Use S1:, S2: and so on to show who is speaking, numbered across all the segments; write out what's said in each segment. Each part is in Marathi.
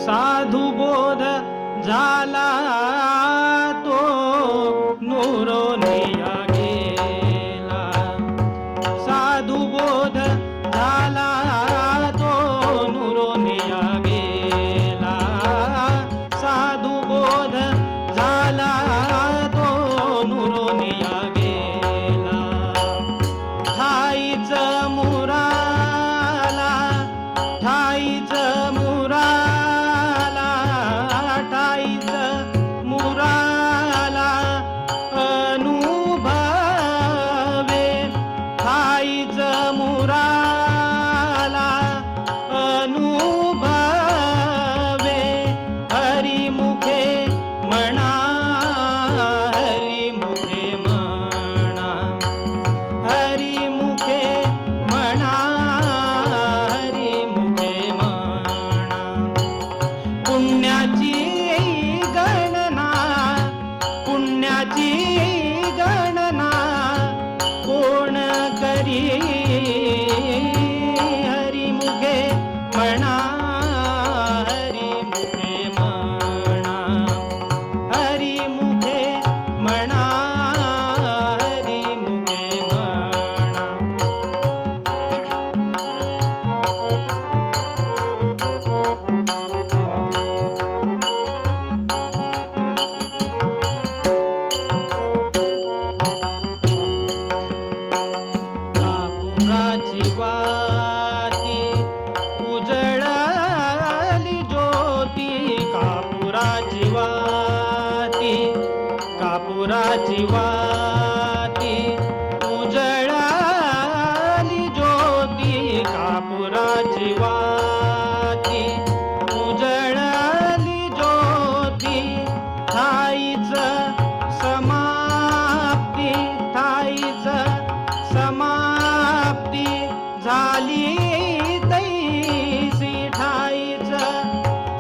S1: साधु बोध झाला तो नुरोनिया गेला। साधु बोध झाला तो नुरोनिया गेला। साधु बोध झाला तो नुरोनिया गेला। ठाईच मुराला ठाईच मुराला ठाईच मुराला अनुभवे। ठाईच मुराला अनुभवे। हरिमुखे म्हणा हरिमुखे म्हणा हरिमुखे म्हणा हरिमुखे म्हणा। पुण्याची गणना पुण्याची गणना कोण करी। हरिमुखे म्हणा हरिमुखे म्हणा हरिमुखे म्हणा हरिमुखे म्हणा। कापुराची वाती उजळली ज्योती। कापुराची वाती कापुराची वाती उजळली ज्योती। कापुराची वाती उजळली ज्योती। ठाईच समाप्ती ठाईच समाप्ती झाली तैसी। ठाईच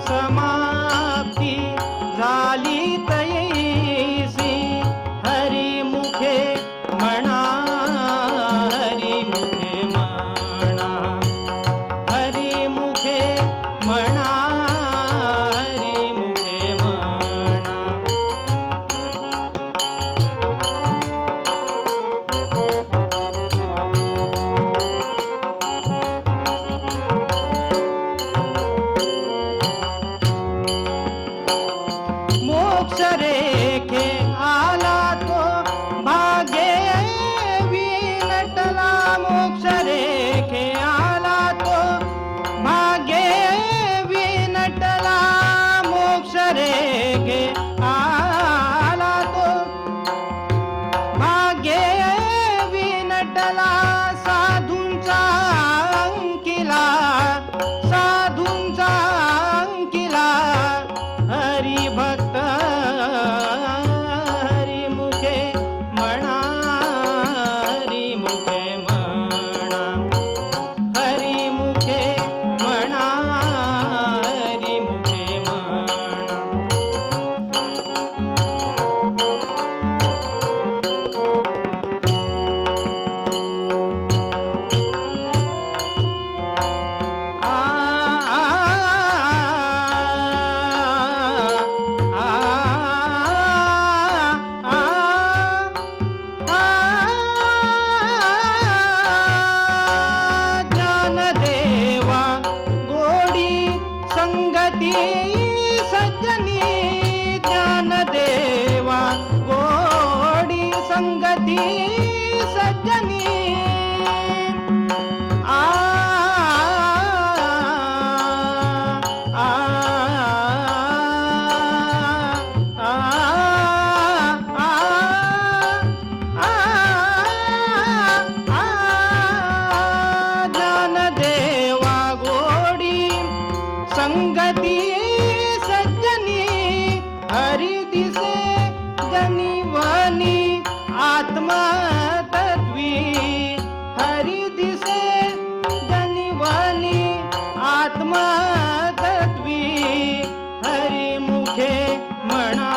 S1: समाप्ती झाली तैसी। हरिमुखे म्हणा हरिमुखे म्हणा हरिमुखे म्हणा हरिमुखे म्हणा। मोक्ष रेखे आला तो भाग्ये विनटला। मोक्ष रेखे आला तो भाग्ये विनटला। मोक्ष रेखे आला तो भाग्ये विनटला। साधूंचा अंकिला साधूंचा अंकिला। हरिभक्त हरिमुखे म्हणा हरिमुखे म्हणा हरिमुखे म्हणा हरिमुखे म्हणा। म्हणा